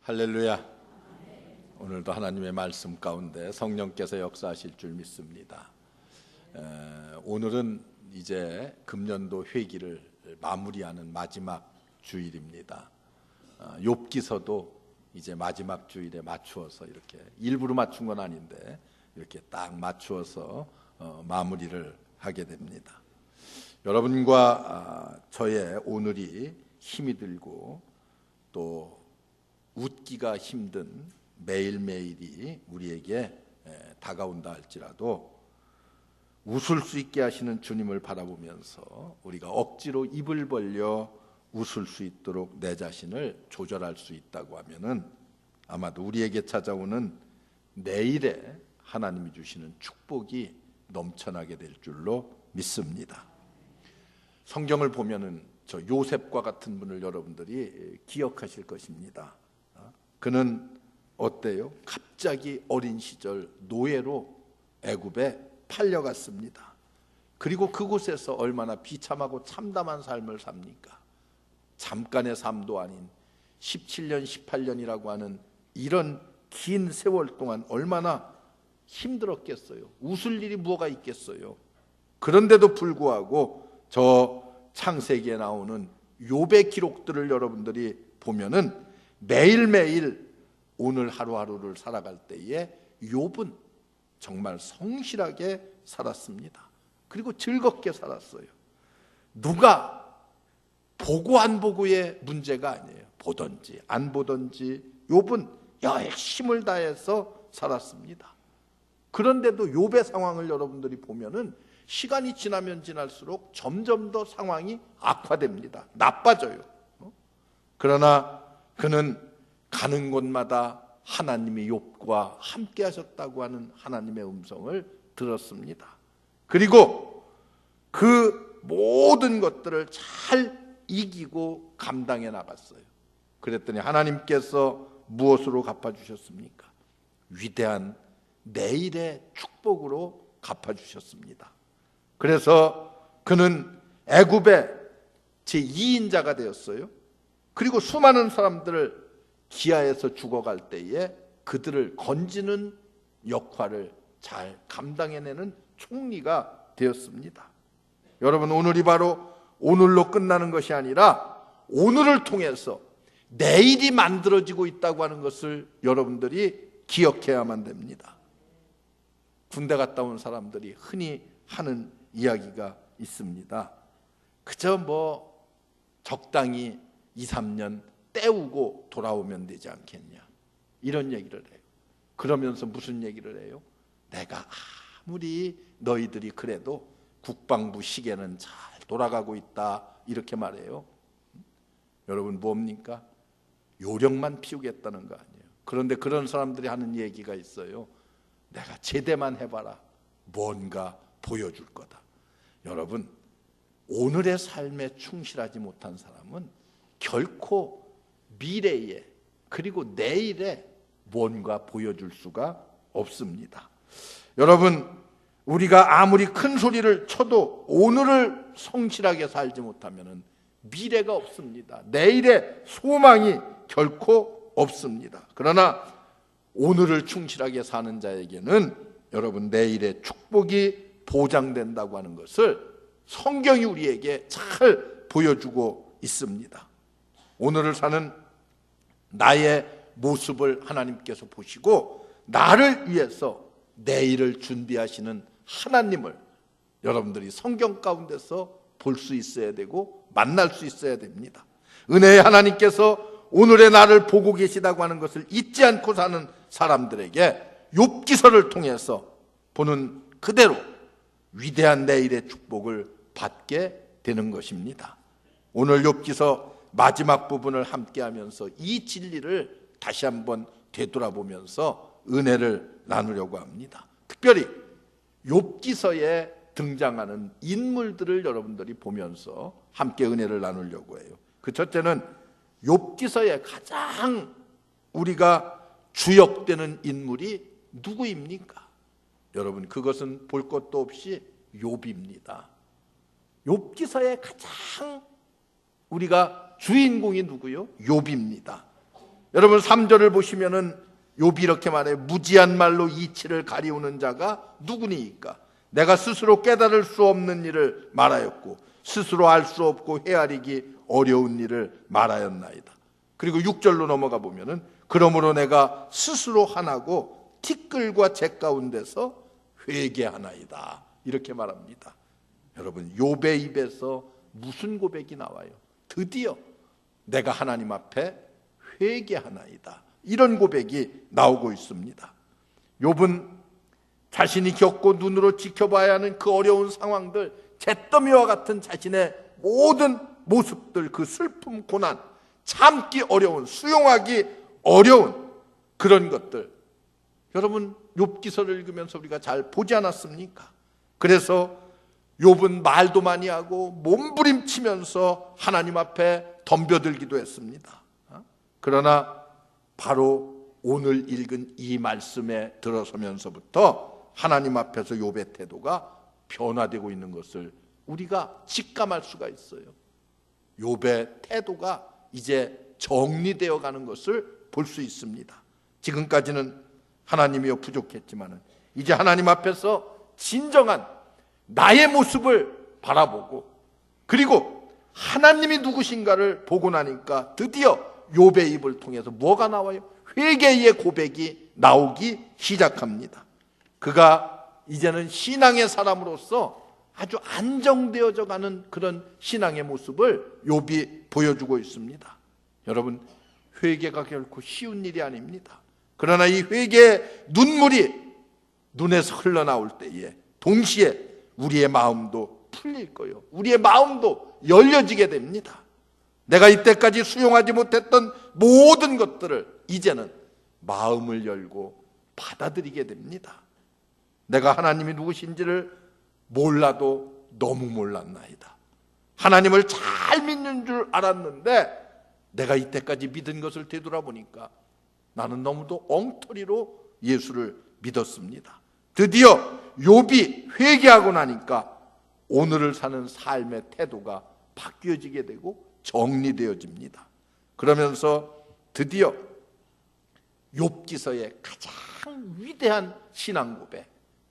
할렐루야. 오늘도 하나님의 말씀 가운데 성령께서 역사하실 줄 믿습니다. 오늘은 이제 금년도 회기를 마무리하는 마지막 주일입니다. 욥기서도 이제 마지막 주일에 맞추어서 이렇게 일부러 맞춘 건 아닌데 이렇게 딱 맞추어서 마무리를 하게 됩니다. 여러분과 저의 오늘이 힘이 들고 또 웃기가 힘든 매일매일이 우리에게 다가온다 할지라도 웃을 수 있게 하시는 주님을 바라보면서 우리가 억지로 입을 벌려 웃을 수 있도록 내 자신을 조절할 수 있다고 하면은 아마도 우리에게 찾아오는 내일에 하나님이 주시는 축복이 넘쳐나게 될 줄로 믿습니다. 성경을 보면은 저 요셉과 같은 분을 여러분들이 기억하실 것입니다. 그는 어때요? 갑자기 어린 시절 노예로 애굽에 팔려갔습니다. 그리고 그곳에서 얼마나 비참하고 참담한 삶을 삽니까? 잠깐의 삶도 아닌 17년, 18년이라고 하는 이런 긴 세월 동안 얼마나 힘들었겠어요. 웃을 일이 뭐가 있겠어요. 그런데도 불구하고 저 창세기에 나오는 욥의 기록들을 여러분들이 보면은 매일매일 오늘 하루하루를 살아갈 때에 욥은 정말 성실하게 살았습니다. 그리고 즐겁게 살았어요. 누가 보고 안 보고의 문제가 아니에요. 보든지 안 보든지 욥은 열심을 다해서 살았습니다. 그런데도 욥의 상황을 여러분들이 보면은 시간이 지나면 지날수록 점점 더 상황이 악화됩니다. 나빠져요. 그러나 그는 가는 곳마다 하나님이 욥과 함께 하셨다고 하는 하나님의 음성을 들었습니다. 그리고 그 모든 것들을 잘 이기고 감당해 나갔어요. 그랬더니 하나님께서 무엇으로 갚아주셨습니까? 위대한 내일의 축복으로 갚아주셨습니다. 그래서 그는 애굽의 제2인자가 되었어요. 그리고 수많은 사람들을 기아에서 죽어갈 때에 그들을 건지는 역할을 잘 감당해내는 총리가 되었습니다. 여러분, 오늘이 바로 오늘로 끝나는 것이 아니라 오늘을 통해서 내일이 만들어지고 있다고 하는 것을 여러분들이 기억해야만 됩니다. 군대 갔다 온 사람들이 흔히 하는 이야기가 있습니다. 그저 적당히 2, 3년 때우고 돌아오면 되지 않겠냐, 이런 얘기를 해요. 그러면서 무슨 얘기를 해요? 내가 아무리 너희들이 그래도 국방부 시계는 잘 돌아가고 있다, 이렇게 말해요. 여러분, 뭡니까? 요령만 피우겠다는 거 아니에요. 그런데 그런 사람들이 하는 얘기가 있어요. 내가 제대만 해봐라, 뭔가 보여줄 거다. 여러분, 오늘의 삶에 충실하지 못한 사람은 결코 미래에 그리고 내일에 뭔가 보여줄 수가 없습니다. 여러분, 우리가 아무리 큰 소리를 쳐도 오늘을 성실하게 살지 못하면 미래가 없습니다. 내일의 소망이 결코 없습니다. 그러나 오늘을 충실하게 사는 자에게는 여러분, 내일의 축복이 보장된다고 하는 것을 성경이 우리에게 잘 보여주고 있습니다. 오늘을 사는 나의 모습을 하나님께서 보시고 나를 위해서 내일을 준비하시는 하나님을 여러분들이 성경 가운데서 볼 수 있어야 되고 만날 수 있어야 됩니다. 은혜의 하나님께서 오늘의 나를 보고 계시다고 하는 것을 잊지 않고 사는 사람들에게 욥기서를 통해서 보는 그대로 위대한 내일의 축복을 받게 되는 것입니다. 오늘 욥기서 마지막 부분을 함께하면서 이 진리를 다시 한번 되돌아보면서 은혜를 나누려고 합니다. 특별히 욥기서에 등장하는 인물들을 여러분들이 보면서 함께 은혜를 나누려고 해요. 그 첫째는 욥기서에 가장 우리가 주역되는 인물이 누구입니까? 여러분, 그것은 볼 것도 없이 욥입니다. 욥기서에 가장 우리가 주인공이 누구요? 욥입니다. 여러분 3절을 보시면은 욥이 이렇게 말해요. 무지한 말로 이치를 가리우는 자가 누구니이까? 내가 스스로 깨달을 수 없는 일을 말하였고 스스로 알 수 없고 헤아리기 어려운 일을 말하였나이다. 그리고 6절로 넘어가 보면은 그러므로 내가 스스로 하나고 티끌과 재 가운데서 회개하나이다. 이렇게 말합니다. 여러분 욥의 입에서 무슨 고백이 나와요? 드디어 내가 하나님 앞에 회개하나이다. 이런 고백이 나오고 있습니다. 욥은 자신이 겪고 눈으로 지켜봐야 하는 그 어려운 상황들, 잿더미와 같은 자신의 모든 모습들, 그 슬픔, 고난, 참기 어려운, 수용하기 어려운 그런 것들, 여러분 욥기서를 읽으면서 우리가 잘 보지 않았습니까? 그래서 욥은 말도 많이 하고 몸부림치면서 하나님 앞에 덤벼들기도 했습니다. 그러나 바로 오늘 읽은 이 말씀에 들어서면서부터 하나님 앞에서 욥의 태도가 변화되고 있는 것을 우리가 직감할 수가 있어요. 욥의 태도가 이제 정리되어 가는 것을 볼 수 있습니다. 지금까지는 하나님이여 부족했지만 이제 하나님 앞에서 진정한 나의 모습을 바라보고 그리고 하나님이 누구신가를 보고 나니까 드디어 욥의 입을 통해서 뭐가 나와요? 회개의 고백이 나오기 시작합니다. 그가 이제는 신앙의 사람으로서 아주 안정되어져 가는 그런 신앙의 모습을 욥이 보여주고 있습니다. 여러분 회개가 결코 쉬운 일이 아닙니다. 그러나 이 회개의 눈물이 눈에서 흘러나올 때에 동시에 우리의 마음도 풀릴 거예요. 우리의 마음도 열려지게 됩니다. 내가 이때까지 수용하지 못했던 모든 것들을 이제는 마음을 열고 받아들이게 됩니다. 내가 하나님이 누구신지를 몰라도 너무 몰랐나이다. 하나님을 잘 믿는 줄 알았는데 내가 이때까지 믿은 것을 되돌아보니까 나는 너무도 엉터리로 예수를 믿었습니다. 드디어 욥이 회개하고 나니까 오늘을 사는 삶의 태도가 바뀌어지게 되고 정리되어집니다. 그러면서 드디어 욥기서의 가장 위대한 신앙 고백,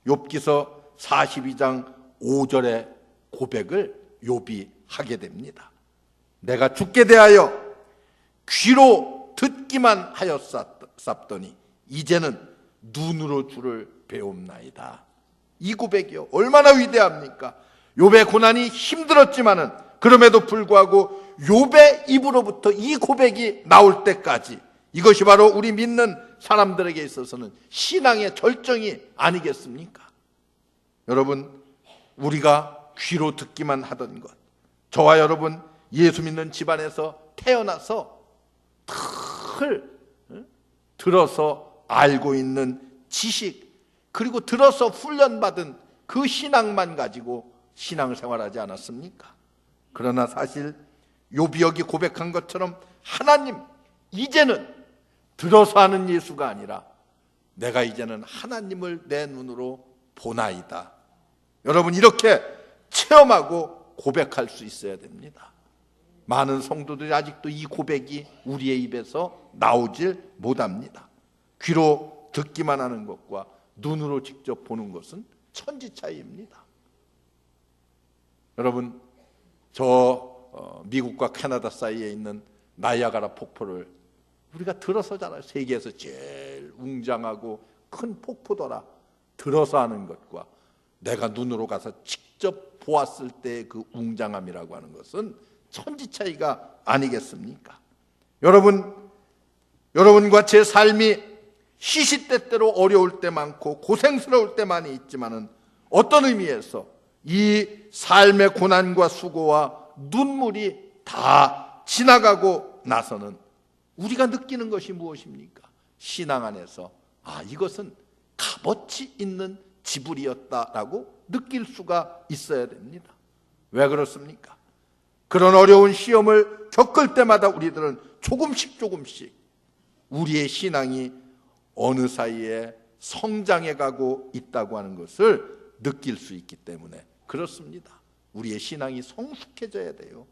욥기서 42장 5절의 고백을 욥이 하게 됩니다. 내가 죽게 대하여 귀로 듣기만 하였사더니 이제는 눈으로 주를 배움나이다. 이 고백이요 얼마나 위대합니까? 욥의 고난이 힘들었지만은 그럼에도 불구하고 욥의 입으로부터 이 고백이 나올 때까지 이것이 바로 우리 믿는 사람들에게 있어서는 신앙의 절정이 아니겠습니까? 여러분 우리가 귀로 듣기만 하던 것, 저와 여러분 예수 믿는 집안에서 태어나서 늘 들어서 알고 있는 지식 그리고 들어서 훈련받은 그 신앙만 가지고 신앙생활하지 않았습니까? 그러나 사실 욥이 여기 고백한 것처럼 하나님 이제는 들어서 하는 예수가 아니라 내가 이제는 하나님을 내 눈으로 보나이다. 여러분 이렇게 체험하고 고백할 수 있어야 됩니다. 많은 성도들이 아직도 이 고백이 우리의 입에서 나오질 못합니다. 귀로 듣기만 하는 것과 눈으로 직접 보는 것은 천지 차이입니다. 여러분 저 미국과 캐나다 사이에 있는 나이아가라 폭포를 우리가 들어서 잖아요. 세계에서 제일 웅장하고 큰 폭포더라. 들어서 하는 것과 내가 눈으로 가서 직접 보았을 때 그 웅장함이라고 하는 것은 천지 차이가 아니겠습니까? 여러분과 제 삶이 시시때때로 어려울 때 많고 고생스러울 때 많이 있지만은 어떤 의미에서 이 삶의 고난과 수고와 눈물이 다 지나가고 나서는 우리가 느끼는 것이 무엇입니까? 신앙 안에서 이것은 값어치 있는 지불이었다라고 느낄 수가 있어야 됩니다. 왜 그렇습니까? 그런 어려운 시험을 겪을 때마다 우리들은 조금씩 우리의 신앙이 어느 사이에 성장해 가고 있다고 하는 것을 느낄 수 있기 때문에 그렇습니다. 우리의 신앙이 성숙해져야 돼요.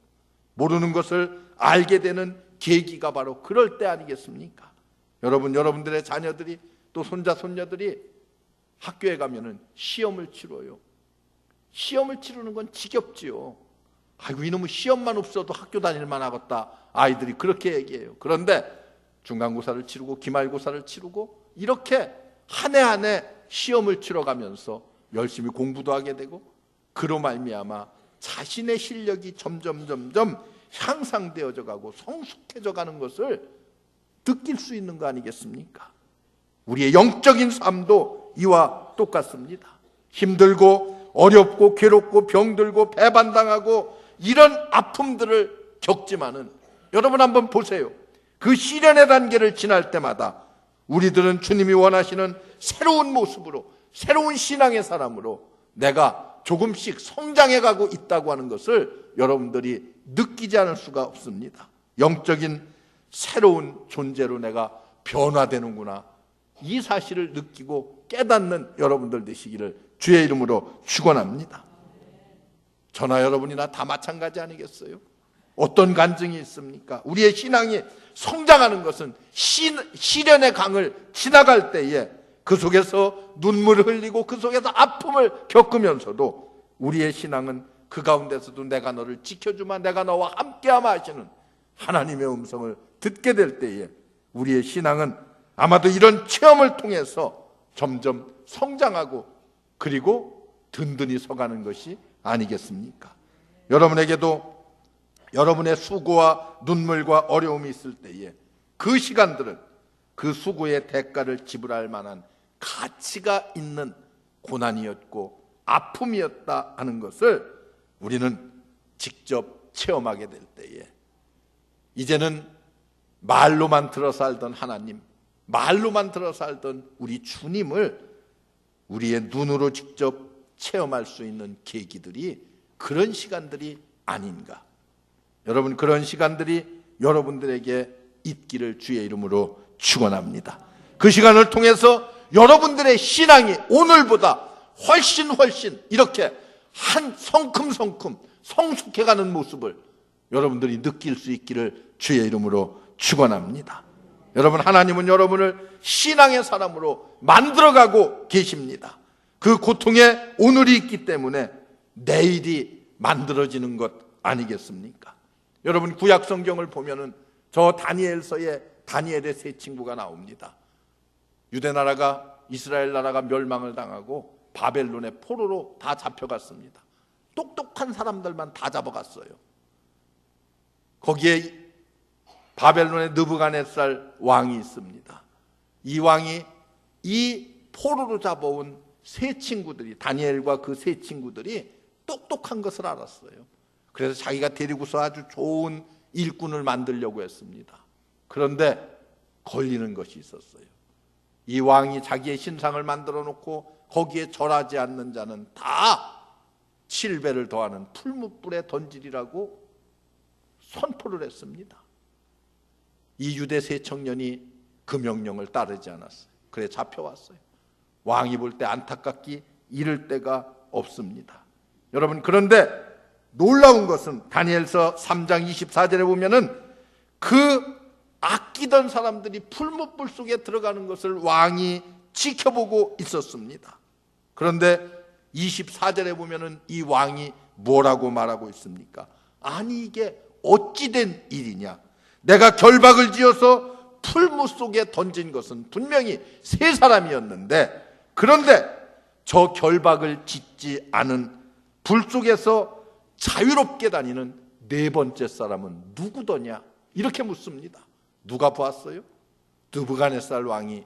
모르는 것을 알게 되는 계기가 바로 그럴 때 아니겠습니까? 여러분들의 자녀들이 또 손자 손녀들이 학교에 가면은 시험을 치러요. 시험을 치르는 건 지겹지요. 아이고, 이놈의 시험만 없어도 학교 다닐만 하겠다, 아이들이 그렇게 얘기해요. 그런데 중간고사를 치르고 기말고사를 치르고 이렇게 한 해 한 해 시험을 치러가면서 열심히 공부도 하게 되고, 그로 말미암아 자신의 실력이 점점 향상되어져 가고 성숙해져 가는 것을 느낄 수 있는 거 아니겠습니까? 우리의 영적인 삶도 이와 똑같습니다. 힘들고 어렵고 괴롭고 병들고 배반당하고 이런 아픔들을 겪지만은, 여러분 한번 보세요. 그 시련의 단계를 지날 때마다 우리들은 주님이 원하시는 새로운 모습으로, 새로운 신앙의 사람으로 내가 조금씩 성장해 가고 있다고 하는 것을 여러분들이 느끼지 않을 수가 없습니다. 영적인 새로운 존재로 내가 변화되는구나, 이 사실을 느끼고 깨닫는 여러분들 되시기를 주의 이름으로 축원합니다. 저나 여러분이나 다 마찬가지 아니겠어요? 어떤 간증이 있습니까? 우리의 신앙이 성장하는 것은 시련의 강을 지나갈 때에 그 속에서 눈물을 흘리고 그 속에서 아픔을 겪으면서도 우리의 신앙은 그 가운데서도 내가 너를 지켜주마, 내가 너와 함께하마 하시는 하나님의 음성을 듣게 될 때에 우리의 신앙은 아마도 이런 체험을 통해서 점점 성장하고 그리고 든든히 서가는 것이 아니겠습니까? 여러분에게도 여러분의 수고와 눈물과 어려움이 있을 때에 그 시간들은 그 수고의 대가를 지불할 만한 가치가 있는 고난이었고 아픔이었다 하는 것을 우리는 직접 체험하게 될 때에, 이제는 말로만 들어서 알던 하나님, 말로만 들어서 알던 우리 주님을 우리의 눈으로 직접 체험할 수 있는 계기들이, 그런 시간들이 아닌가. 여러분, 그런 시간들이 여러분들에게 있기를 주의 이름으로 축원합니다. 그 시간을 통해서 여러분들의 신앙이 오늘보다 훨씬 이렇게 한 성큼성큼 성숙해가는 모습을 여러분들이 느낄 수 있기를 주의 이름으로 축원합니다. 여러분, 하나님은 여러분을 신앙의 사람으로 만들어가고 계십니다. 그 고통에 오늘이 있기 때문에 내일이 만들어지는 것 아니겠습니까? 여러분, 구약 성경을 보면은 저 다니엘서에 다니엘의 세 친구가 나옵니다. 유대 나라가, 이스라엘 나라가 멸망을 당하고 바벨론의 포로로 다 잡혀갔습니다. 똑똑한 사람들만 다 잡아갔어요. 거기에 바벨론의 느부갓네살 왕이 있습니다. 이 왕이 이 포로로 잡아온 세 친구들이, 다니엘과 그 세 친구들이 똑똑한 것을 알았어요. 그래서 자기가 데리고서 아주 좋은 일꾼을 만들려고 했습니다. 그런데 걸리는 것이 있었어요. 이 왕이 자기의 신상을 만들어 놓고 거기에 절하지 않는 자는 다 7배를 더하는 풀무불에 던지리라고 선포를 했습니다. 이 유대 세 청년이 그 명령을 따르지 않았어요. 그래 잡혀왔어요. 왕이 볼 때 안타깝기 이를 데가 없습니다. 여러분, 그런데 놀라운 것은 다니엘서 3장 24절에 보면은 그 아끼던 사람들이 풀무불 속에 들어가는 것을 왕이 지켜보고 있었습니다. 그런데 24절에 보면은 이 왕이 뭐라고 말하고 있습니까? 아니, 이게 어찌된 일이냐? 내가 결박을 지어서 풀무 속에 던진 것은 분명히 세 사람이었는데, 그런데 저 결박을 짓지 않은 불 속에서 자유롭게 다니는 네 번째 사람은 누구더냐? 이렇게 묻습니다. 누가 보았어요? 느부갓네살 왕이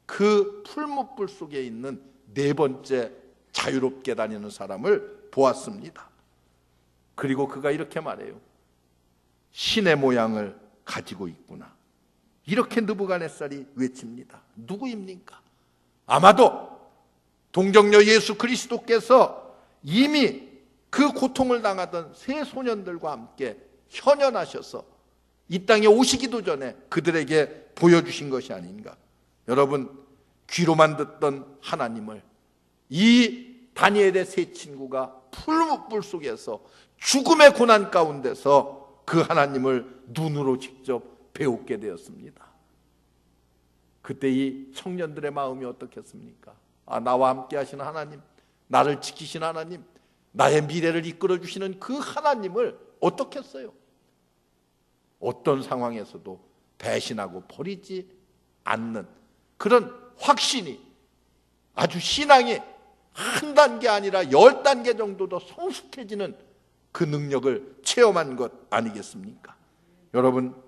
그 풀무불 속에 있는 네 번째 자유롭게 다니는 사람을 보았습니다. 그리고 그가 이렇게 말해요. 신의 모양을 가지고 있구나. 이렇게 느부갓네살이 외칩니다. 누구입니까? 아마도 동정녀 예수 그리스도께서 이미 그 고통을 당하던 세 소년들과 함께 현현하셔서 이 땅에 오시기도 전에 그들에게 보여주신 것이 아닌가. 여러분, 귀로만 듣던 하나님을 이 다니엘의 세 친구가 풀무불 속에서 죽음의 고난 가운데서 그 하나님을 눈으로 직접 배우게 되었습니다. 그때 이 청년들의 마음이 어떻겠습니까? 나와 함께 하시는 하나님, 나를 지키시는 하나님, 나의 미래를 이끌어 주시는 그 하나님을 어떻게 했어요? 어떤 상황에서도 배신하고 버리지 않는 그런 확신이, 아주 신앙이 한 단계 아니라 10단계 정도 더 성숙해지는 그 능력을 체험한 것 아니겠습니까? 여러분,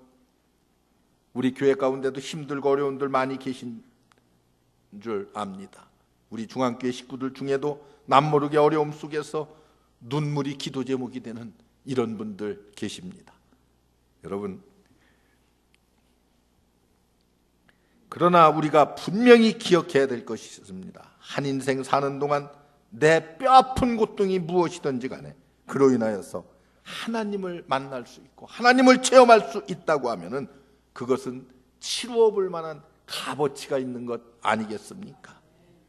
우리 교회 가운데도 힘들고 어려운 들 많이 계신 줄 압니다. 우리 중앙교회 식구들 중에도 남모르게 어려움 속에서 눈물이 기도 제목이 되는 이런 분들 계십니다. 여러분, 그러나 우리가 분명히 기억해야 될 것이 있습니다. 한 인생 사는 동안 내 뼈아픈 고통이 무엇이든지 간에 그로 인하여서 하나님을 만날 수 있고 하나님을 체험할 수 있다고 하면은 그것은 치루어 볼 만한 값어치가 있는 것 아니겠습니까?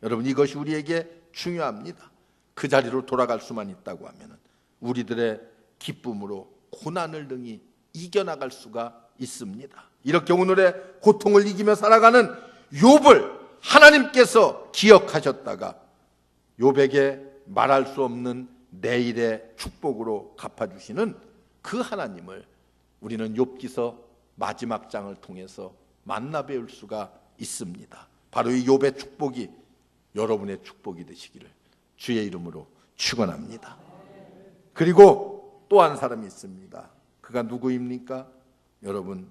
여러분, 이것이 우리에게 중요합니다. 그 자리로 돌아갈 수만 있다고 하면은 우리들의 기쁨으로 고난을 능히 이겨나갈 수가 있습니다. 이렇게 오늘의 고통을 이기며 살아가는 욥을 하나님께서 기억하셨다가 욥에게 말할 수 없는 내일의 축복으로 갚아주시는 그 하나님을 우리는 욥기서 마지막 장을 통해서 만나 배울 수가 있습니다. 바로 이 욥의 축복이 여러분의 축복이 되시기를 주의 이름으로 축원합니다. 그리고 또 한 사람이 있습니다. 그가 누구입니까? 여러분,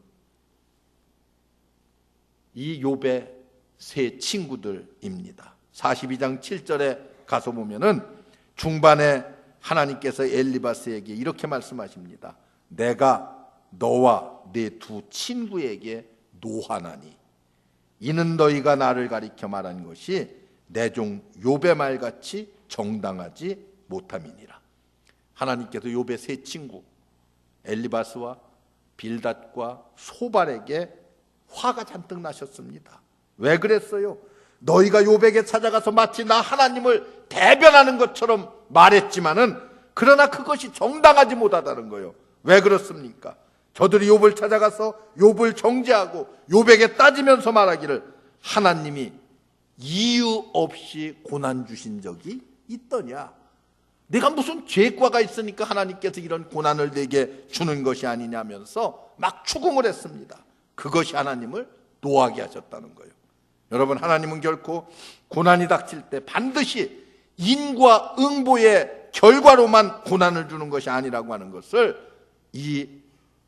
이 욥의 세 친구들입니다. 42장 7절에 가서 보면은 중반에 하나님께서 엘리바스에게 이렇게 말씀하십니다. 내가 너와 네 두 친구에게 노하나니 이는 너희가 나를 가리켜 말한 것이 내 종 욥의 말같이 정당하지 못함이니라. 하나님께서 욥의 세 친구 엘리바스와 빌닷과 소발에게 화가 잔뜩 나셨습니다. 왜 그랬어요? 너희가 욥에게 찾아가서 마치 나 하나님을 대변하는 것처럼 말했지만은 그러나 그것이 정당하지 못하다는 거예요. 왜 그렇습니까? 저들이 욥을 찾아가서 욥을 정죄하고 욥에게 따지면서 말하기를 하나님이 이유 없이 고난 주신 적이 있더냐? 내가 무슨 죄과가 있으니까 하나님께서 이런 고난을 내게 주는 것이 아니냐면서 막 추궁을 했습니다. 그것이 하나님을 노하게 하셨다는 거예요. 여러분, 하나님은 결코 고난이 닥칠 때 반드시 인과 응보의 결과로만 고난을 주는 것이 아니라고 하는 것을 이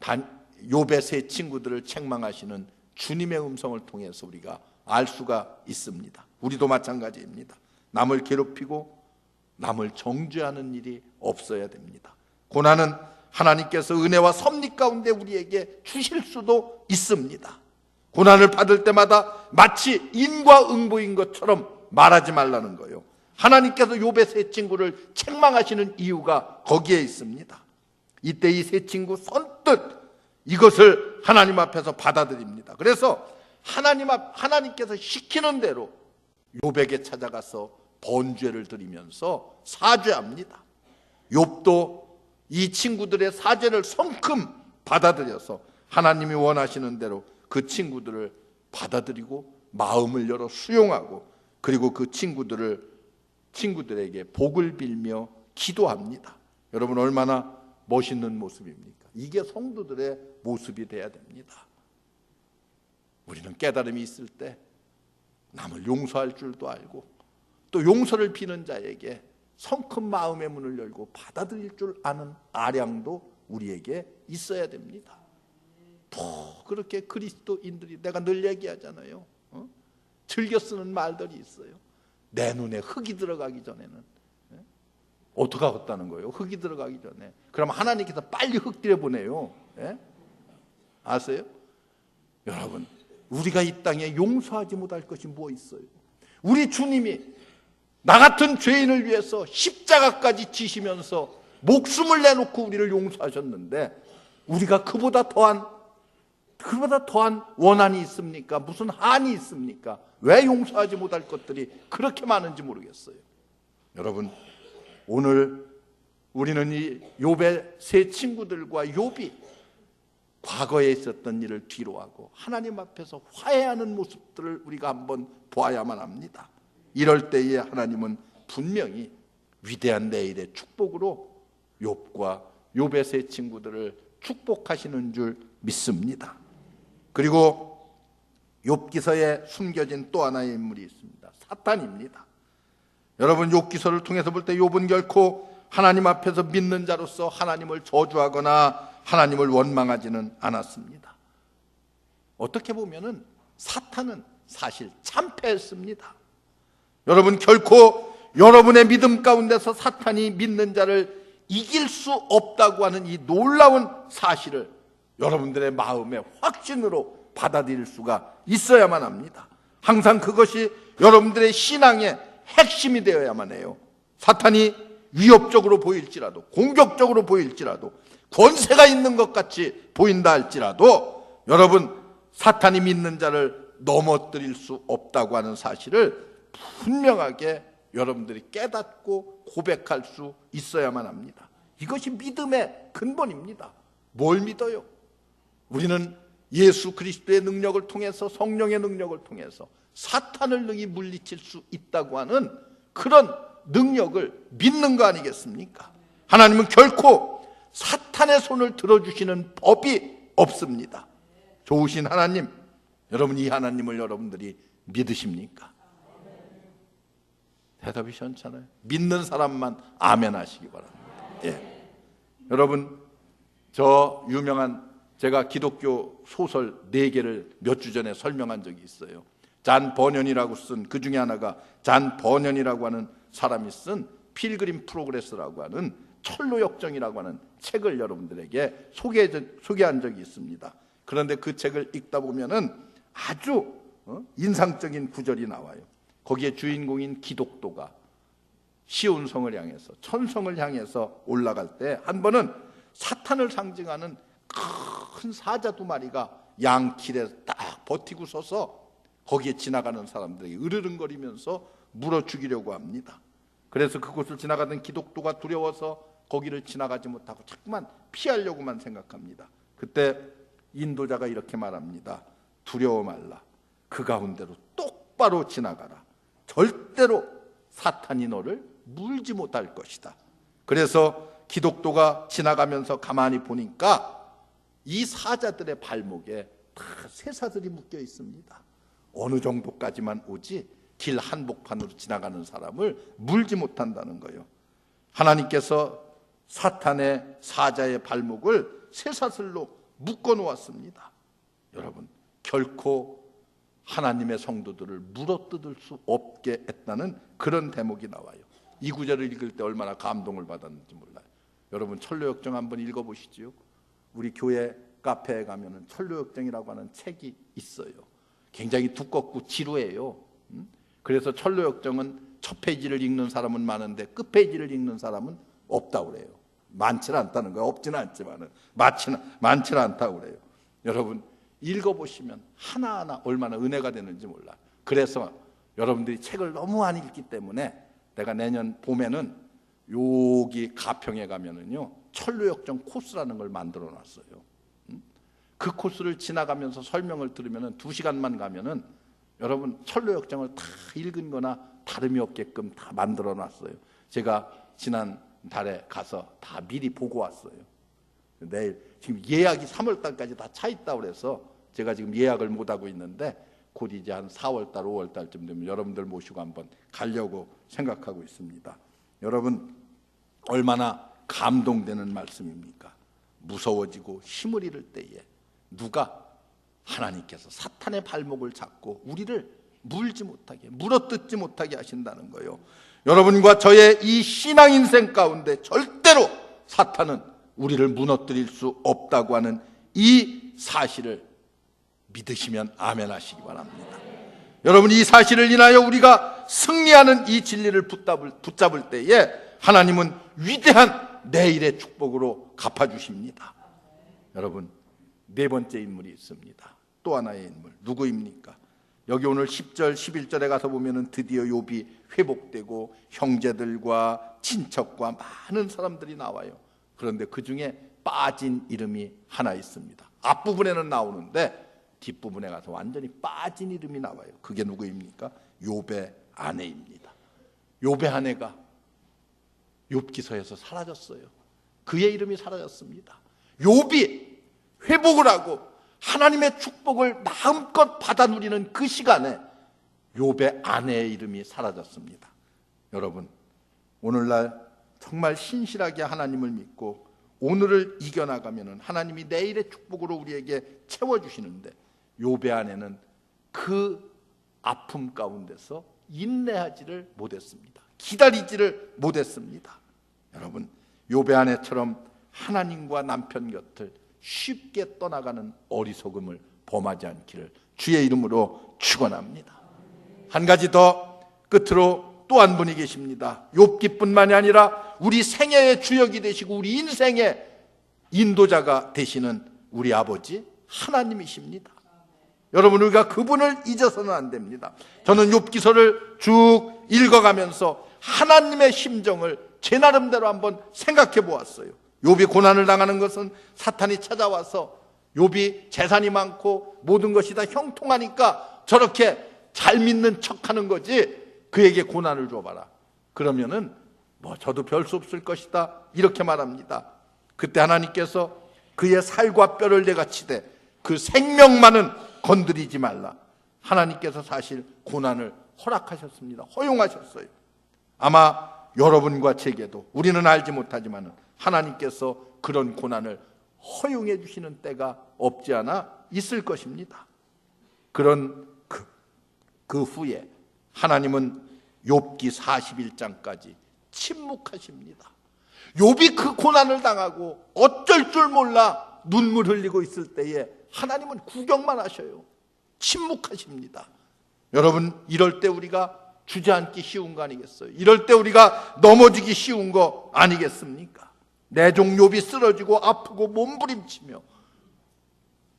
욥의 세 친구들을 책망하시는 주님의 음성을 통해서 우리가 알 수가 있습니다. 우리도 마찬가지입니다. 남을 괴롭히고 남을 정죄하는 일이 없어야 됩니다. 고난은 하나님께서 은혜와 섭리 가운데 우리에게 주실 수도 있습니다. 고난을 받을 때마다 마치 인과응보인 것처럼 말하지 말라는 거예요. 하나님께서 욥의 세 친구를 책망하시는 이유가 거기에 있습니다. 이때 이 세 친구 선뜻 이것을 하나님 앞에서 받아들입니다. 그래서 하나님께서 시키는 대로 욥에게 찾아가서 번죄를 드리면서 사죄합니다. 욥도 이 친구들의 사죄를 성큼 받아들여서 하나님이 원하시는 대로 그 친구들을 받아들이고 마음을 열어 수용하고 그리고 그 친구들에게 복을 빌며 기도합니다. 여러분, 얼마나 멋있는 모습입니까? 이게 성도들의 모습이 돼야 됩니다. 우리는 깨달음이 있을 때 남을 용서할 줄도 알고 또 용서를 비는 자에게 성큼 마음의 문을 열고 받아들일 줄 아는 아량도 우리에게 있어야 됩니다. 또 그렇게 그리스도인들이 내가 늘 얘기하잖아요. 즐겨 쓰는 말들이 있어요. 내 눈에 흙이 들어가기 전에는 어떻게 하겠다는 거예요? 흙이 들어가기 전에. 그럼 하나님께서 빨리 흙 들여보내요. 아세요? 여러분, 우리가 이 땅에 용서하지 못할 것이 뭐 있어요? 우리 주님이 나 같은 죄인을 위해서 십자가까지 지시면서 목숨을 내놓고 우리를 용서하셨는데 우리가 그보다 더한 원한이 있습니까? 무슨 한이 있습니까? 왜 용서하지 못할 것들이 그렇게 많은지 모르겠어요. 여러분, 오늘 우리는 이 욥의 세 친구들과 욥이 과거에 있었던 일을 뒤로하고 하나님 앞에서 화해하는 모습들을 우리가 한번 보아야만 합니다. 이럴 때에 하나님은 분명히 위대한 내일의 축복으로 욥과 욥의 세 친구들을 축복하시는 줄 믿습니다. 그리고 욥기서에 숨겨진 또 하나의 인물이 있습니다. 사탄입니다. 여러분, 욥기서를 통해서 볼 때 욥은 결코 하나님 앞에서 믿는 자로서 하나님을 저주하거나 하나님을 원망하지는 않았습니다. 어떻게 보면은 사탄은 사실 참패했습니다. 여러분, 결코 여러분의 믿음 가운데서 사탄이 믿는 자를 이길 수 없다고 하는 이 놀라운 사실을 여러분들의 마음의 확신으로 받아들일 수가 있어야만 합니다. 항상 그것이 여러분들의 신앙의 핵심이 되어야만 해요. 사탄이 위협적으로 보일지라도, 공격적으로 보일지라도, 권세가 있는 것 같이 보인다 할지라도 여러분, 사탄이 믿는 자를 넘어뜨릴 수 없다고 하는 사실을 분명하게 여러분들이 깨닫고 고백할 수 있어야만 합니다. 이것이 믿음의 근본입니다. 뭘 믿어요? 우리는 예수 그리스도의 능력을 통해서, 성령의 능력을 통해서 사탄을 능히 물리칠 수 있다고 하는 그런 능력을 믿는 거 아니겠습니까? 하나님은 결코 사탄의 손을 들어주시는 법이 없습니다. 좋으신 하나님, 여러분, 이 하나님을 여러분들이 믿으십니까? 대답이 시원찮아요. 믿는 사람만 아멘 하시기 바랍니다. 예. 여러분, 저 유명한, 제가 기독교 소설 4개를 몇 주 전에 설명한 적이 있어요. 잔 버년이라고 쓴, 그 중에 하나가 잔 버년이라고 하는 사람이 쓴 필그림 프로그레스라고 하는 철로역정이라고 하는 책을 여러분들에게 소개한 적이 있습니다. 그런데 그 책을 읽다 보면은 아주 인상적인 구절이 나와요. 거기에 주인공인 기독도가 시온성을 향해서, 천성을 향해서 올라갈 때 한 번은 사탄을 상징하는 큰 사자 2마리가 양길에 딱 버티고 서서 거기에 지나가는 사람들에게 으르렁거리면서 물어 죽이려고 합니다. 그래서 그곳을 지나가던 기독도가 두려워서 거기를 지나가지 못하고 자꾸만 피하려고만 생각합니다. 그때 인도자가 이렇게 말합니다. 두려워 말라. 그 가운데로 똑바로 지나가라. 절대로 사탄이 너를 물지 못할 것이다. 그래서 기독도가 지나가면서 가만히 보니까 이 사자들의 발목에 다 쇠사슬이 묶여 있습니다. 어느 정도까지만 오지 길 한복판으로 지나가는 사람을 물지 못한다는 거예요. 하나님께서 사탄의, 사자의 발목을 쇠사슬로 묶어 놓았습니다. 여러분, 결코 하나님의 성도들을 물어뜯을 수 없게 했다는 그런 대목이 나와요. 이 구절을 읽을 때 얼마나 감동을 받았는지 몰라요. 여러분, 철로역정 한번 읽어보시지요. 우리 교회 카페에 가면은 철로역정이라고 하는 책이 있어요. 굉장히 두껍고 지루해요. 그래서 철로역정은 첫 페이지를 읽는 사람은 많은데 끝 페이지를 읽는 사람은 없다고 그래요. 많지는 않다는 거예요. 없지는 않지만은 많지는 않다고 그래요. 여러분, 읽어보시면 하나하나 얼마나 은혜가 되는지 몰라. 그래서 여러분들이 책을 너무 안 읽기 때문에 내가 내년 봄에는 여기 가평에 가면은요, 철로역정 코스라는 걸 만들어 놨어요. 그 코스를 지나가면서 설명을 들으면은 2시간만 가면은 여러분 철로역정을 다 읽은 거나 다름이 없게끔 다 만들어 놨어요. 제가 지난 달에 가서 다 미리 보고 왔어요. 내일 지금 예약이 3월 달까지 다 차 있다고 그래서 제가 지금 예약을 못 하고 있는데 곧 이제 한 4월 달, 5월 달쯤 되면 여러분들 모시고 한번 가려고 생각하고 있습니다. 여러분, 얼마나 감동되는 말씀입니까? 무서워지고 힘을 잃을 때에 누가 하나님께서 사탄의 발목을 잡고 우리를 물지 못하게, 물어뜯지 못하게 하신다는 거예요. 여러분과 저의 이 신앙 인생 가운데 절대로 사탄은 우리를 무너뜨릴 수 없다고 하는 이 사실을 믿으시면 아멘 하시기 바랍니다. 여러분, 이 사실을 인하여 우리가 승리하는 이 진리를 붙잡을 때에 하나님은 위대한 내일의 축복으로 갚아주십니다. 여러분, 4번째 인물이 있습니다. 또 하나의 인물, 누구입니까? 여기 오늘 10절, 11절에 가서 보면은 드디어 욥이 회복되고 형제들과 친척과 많은 사람들이 나와요. 그런데 그 중에 빠진 이름이 하나 있습니다. 앞부분에는 나오는데 뒷부분에 가서 완전히 빠진 이름이 나와요. 그게 누구입니까? 욥의 아내입니다. 욥의 아내가 욥기서에서 사라졌어요. 그의 이름이 사라졌습니다. 욥이 회복을 하고 하나님의 축복을 마음껏 받아 누리는 그 시간에 욥의 아내의 이름이 사라졌습니다. 여러분, 오늘날 정말 신실하게 하나님을 믿고 오늘을 이겨나가면 하나님이 내일의 축복으로 우리에게 채워주시는데, 욥의 아내는 그 아픔 가운데서 인내하지를 못했습니다. 기다리지를 못했습니다. 여러분, 욥의 아내처럼 하나님과 남편 곁을 쉽게 떠나가는 어리석음을 범하지 않기를 주의 이름으로 축원합니다. 한 가지 더 끝으로 또 한 분이 계십니다. 욥기뿐만이 아니라 우리 생애의 주역이 되시고 우리 인생의 인도자가 되시는 우리 아버지 하나님이십니다. 여러분, 우리가 그분을 잊어서는 안 됩니다. 저는 욥기서를 쭉 읽어가면서 하나님의 심정을 제 나름대로 한번 생각해 보았어요. 욥이 고난을 당하는 것은 사탄이 찾아와서 욥이 재산이 많고 모든 것이 다 형통하니까 저렇게 잘 믿는 척하는 거지, 그에게 고난을 줘봐라, 그러면은 저도 별 수 없을 것이다, 이렇게 말합니다. 그때 하나님께서 그의 살과 뼈를 내가 치되 그 생명만은 건드리지 말라. 하나님께서 사실 고난을 허락하셨습니다. 허용하셨어요. 아마 여러분과 제게도 우리는 알지 못하지만 하나님께서 그런 고난을 허용해 주시는 때가 없지 않아 있을 것입니다. 그런 그 후에 하나님은 욥기 41장까지 침묵하십니다. 욥이 그 고난을 당하고 어쩔 줄 몰라 눈물 흘리고 있을 때에 하나님은 구경만 하셔요. 침묵하십니다. 여러분, 이럴 때 우리가 주저앉기 쉬운 거 아니겠어요? 이럴 때 우리가 넘어지기 쉬운 거 아니겠습니까? 내 종 욥이 쓰러지고 아프고 몸부림치며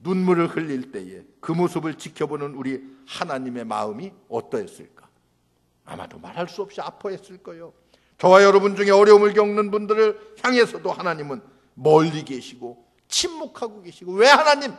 눈물을 흘릴 때에 그 모습을 지켜보는 우리 하나님의 마음이 어떠했을까? 아마도 말할 수 없이 아파했을 거예요. 저와 여러분 중에 어려움을 겪는 분들을 향해서도 하나님은 멀리 계시고 침묵하고 계시고, 왜 하나님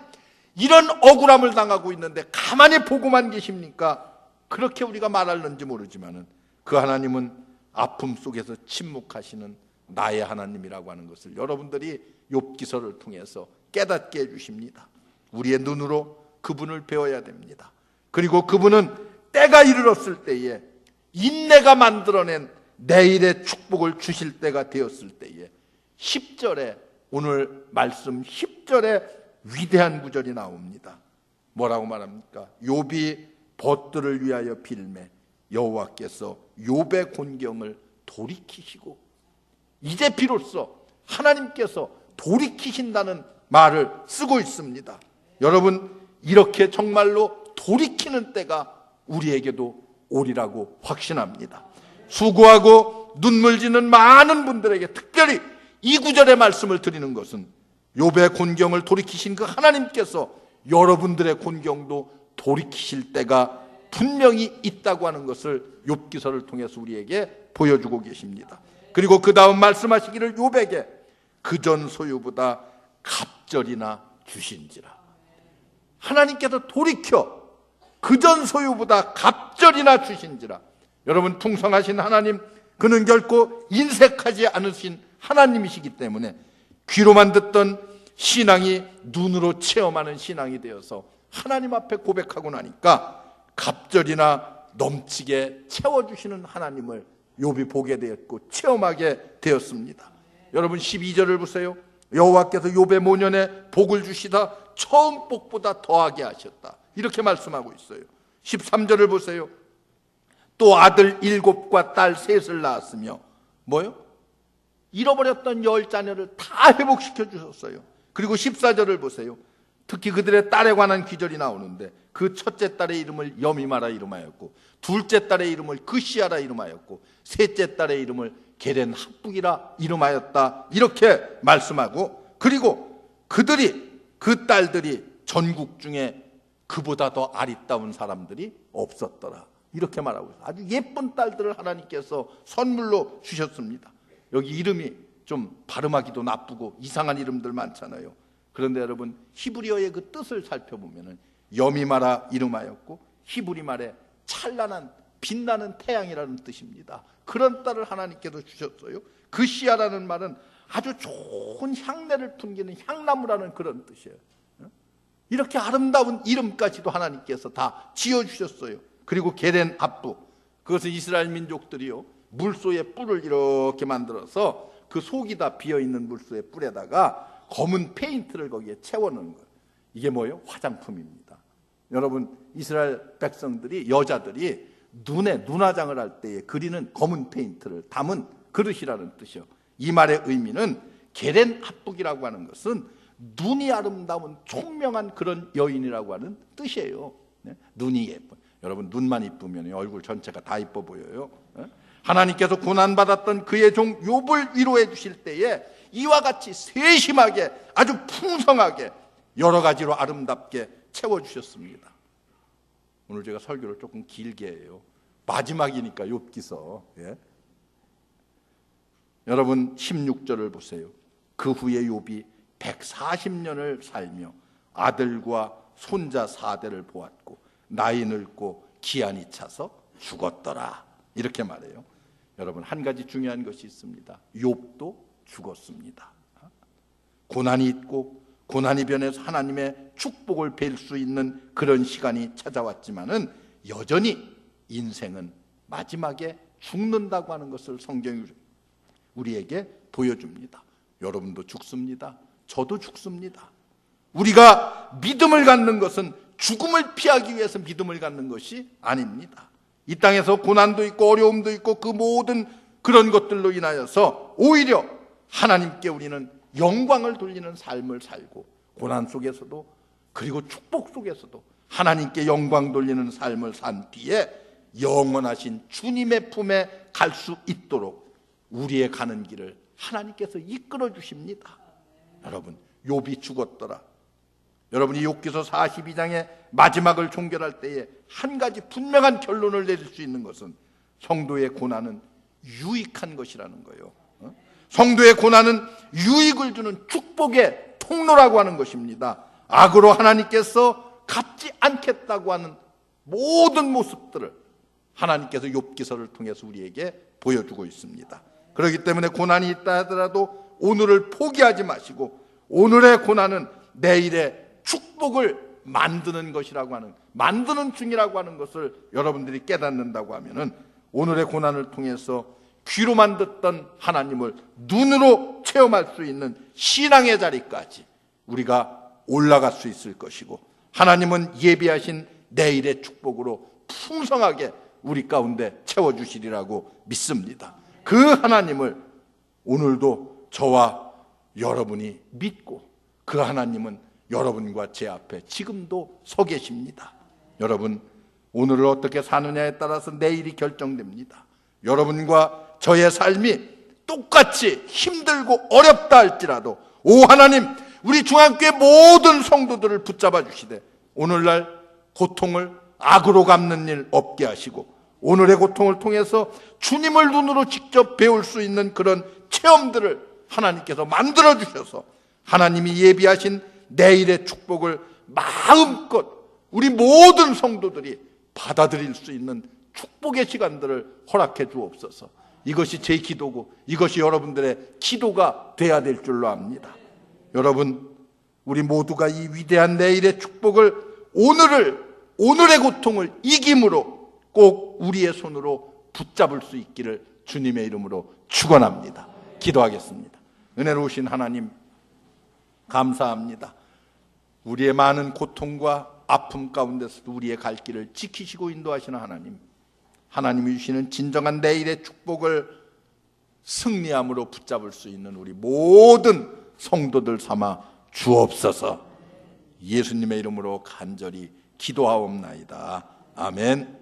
이런 억울함을 당하고 있는데 가만히 보고만 계십니까? 그렇게 우리가 말하는지 모르지만 그 하나님은 아픔 속에서 침묵하시는 나의 하나님이라고 하는 것을 여러분들이 욥기서를 통해서 깨닫게 해주십니다. 우리의 눈으로 그분을 배워야 됩니다. 그리고 그분은 때가 이르렀을 때에, 인내가 만들어낸 내일의 축복을 주실 때가 되었을 때에 10절에, 오늘 말씀 10절에 위대한 구절이 나옵니다. 뭐라고 말합니까? 욥이 벗들을 위하여 빌매 여호와께서 욥의 곤경을 돌이키시고, 이제 비로소 하나님께서 돌이키신다는 말을 쓰고 있습니다. 여러분, 이렇게 정말로 돌이키는 때가 우리에게도 오리라고 확신합니다. 수고하고 눈물 지는 많은 분들에게 특별히 이 구절의 말씀을 드리는 것은, 욥의 곤경을 돌이키신 그 하나님께서 여러분들의 곤경도 돌이키실 때가 분명히 있다고 하는 것을 욥기서를 통해서 우리에게 보여주고 계십니다. 그리고 그 다음 말씀하시기를 욥에게 그전 소유보다 갑절이나 주신지라. 하나님께서 돌이켜 그전 소유보다 갑절이나 주신지라. 여러분, 풍성하신 하나님, 그는 결코 인색하지 않으신 하나님이시기 때문에 귀로만 듣던 신앙이 눈으로 체험하는 신앙이 되어서 하나님 앞에 고백하고 나니까 갑절이나 넘치게 채워주시는 하나님을 욥이 보게 되었고 체험하게 되었습니다. 여러분, 12절을 보세요. 여호와께서 욥의 모년에 복을 주시다 처음 복보다 더하게 하셨다, 이렇게 말씀하고 있어요. 13절을 보세요. 또 아들 7과 딸 3을 낳았으며 뭐요? 잃어버렸던 10자녀를 다 회복시켜 주셨어요. 그리고 14절을 보세요. 특히 그들의 딸에 관한 기절이 나오는데, 그 첫째 딸의 이름을 여미마라 이름하였고, 둘째 딸의 이름을 그시아라 이름하였고, 셋째 딸의 이름을 게렌 합북이라 이름하였다, 이렇게 말씀하고, 그리고 그 딸들이 전국 중에 그보다 더 아리따운 사람들이 없었더라, 이렇게 말하고 있어요. 아주 예쁜 딸들을 하나님께서 선물로 주셨습니다. 여기 이름이 좀 발음하기도 나쁘고 이상한 이름들 많잖아요. 그런데 여러분, 히브리어의 그 뜻을 살펴보면 여미마라 이름하였고 히브리 말에 찬란한 빛나는 태양이라는 뜻입니다. 그런 딸을 하나님께서 주셨어요. 그 시아라는 말은 아주 좋은 향내를 풍기는 향나무라는 그런 뜻이에요. 이렇게 아름다운 이름까지도 하나님께서 다 지어주셨어요. 그리고 게렌 아부, 그것은 이스라엘 민족들이요, 물소의 뿔을 이렇게 만들어서 그 속이 다 비어있는 물소의 뿔에다가 검은 페인트를 거기에 채워넣는 거예요. 이게 뭐예요? 화장품입니다. 여러분, 이스라엘 백성들이, 여자들이 눈에 눈화장을 할 때에 그리는 검은 페인트를 담은 그릇이라는 뜻이요. 이 말의 의미는 게렌 합북이라고 하는 것은 눈이 아름다운 총명한 그런 여인이라고 하는 뜻이에요. 눈이 예뻐. 여러분, 눈만 이쁘면 얼굴 전체가 다 이뻐 보여요. 하나님께서 고난받았던 그의 종 욥을 위로해 주실 때에 이와 같이 세심하게, 아주 풍성하게 여러 가지로 아름답게 채워주셨습니다. 오늘 제가 설교를 조금 길게 해요. 마지막이니까 욥기서. 여러분, 16절을 보세요. 그 후에 욥이 140년을 살며 아들과 손자 4대를 보았고 나이 늙고 기한이 차서 죽었더라. 이렇게 말해요. 여러분, 한 가지 중요한 것이 있습니다. 욥도 죽었습니다. 고난이 있고 고난이 변해서 하나님의 축복을 뵐 수 있는 그런 시간이 찾아왔지만은 여전히 인생은 마지막에 죽는다고 하는 것을 성경이 우리에게 보여줍니다. 여러분도 죽습니다. 저도 죽습니다. 우리가 믿음을 갖는 것은 죽음을 피하기 위해서 믿음을 갖는 것이 아닙니다. 이 땅에서 고난도 있고 어려움도 있고 그 모든 그런 것들로 인하여서 오히려 하나님께 우리는 영광을 돌리는 삶을 살고, 고난 속에서도 그리고 축복 속에서도 하나님께 영광 돌리는 삶을 산 뒤에 영원하신 주님의 품에 갈 수 있도록 우리의 가는 길을 하나님께서 이끌어 주십니다. 여러분, 욥이 죽었더라. 여러분이 욥기서 42장의 마지막을 종결할 때에 한 가지 분명한 결론을 내릴 수 있는 것은 성도의 고난은 유익한 것이라는 거예요. 성도의 고난은 유익을 주는 축복의 통로라고 하는 것입니다. 악으로 하나님께서 갚지 않겠다고 하는 모든 모습들을 하나님께서 욥기서를 통해서 우리에게 보여주고 있습니다. 그렇기 때문에 고난이 있다 하더라도 오늘을 포기하지 마시고, 오늘의 고난은 내일의 축복을 만드는 것이라고 하는, 만드는 중이라고 하는 것을 여러분들이 깨닫는다고 하면은 오늘의 고난을 통해서 귀로만 듣던 하나님을 눈으로 체험할 수 있는 신앙의 자리까지 우리가 올라갈 수 있을 것이고, 하나님은 예비하신 내일의 축복으로 풍성하게 우리 가운데 채워주시리라고 믿습니다. 그 하나님을 오늘도 저와 여러분이 믿고, 그 하나님은 여러분과 제 앞에 지금도 서 계십니다. 여러분, 오늘을 어떻게 사느냐에 따라서 내일이 결정됩니다. 여러분과 저의 삶이 똑같이 힘들고 어렵다 할지라도 오 하나님, 우리 중앙교회 모든 성도들을 붙잡아 주시되 오늘날 고통을 악으로 갚는 일 없게 하시고, 오늘의 고통을 통해서 주님을 눈으로 직접 배울 수 있는 그런 체험들을 하나님께서 만들어 주셔서 하나님이 예비하신 내일의 축복을 마음껏 우리 모든 성도들이 받아들일 수 있는 축복의 시간들을 허락해 주옵소서. 이것이 제 기도고 이것이 여러분들의 기도가 돼야 될 줄로 압니다. 여러분, 우리 모두가 이 위대한 내일의 축복을, 오늘의 고통을 이김으로 꼭 우리의 손으로 붙잡을 수 있기를 주님의 이름으로 축원합니다. 기도하겠습니다. 은혜로우신 하나님, 감사합니다. 우리의 많은 고통과 아픔 가운데서도 우리의 갈 길을 지키시고 인도하시는 하나님, 하나님이 주시는 진정한 내일의 축복을 승리함으로 붙잡을 수 있는 우리 모든 성도들 삼아 주옵소서. 예수님의 이름으로 간절히 기도하옵나이다. 아멘.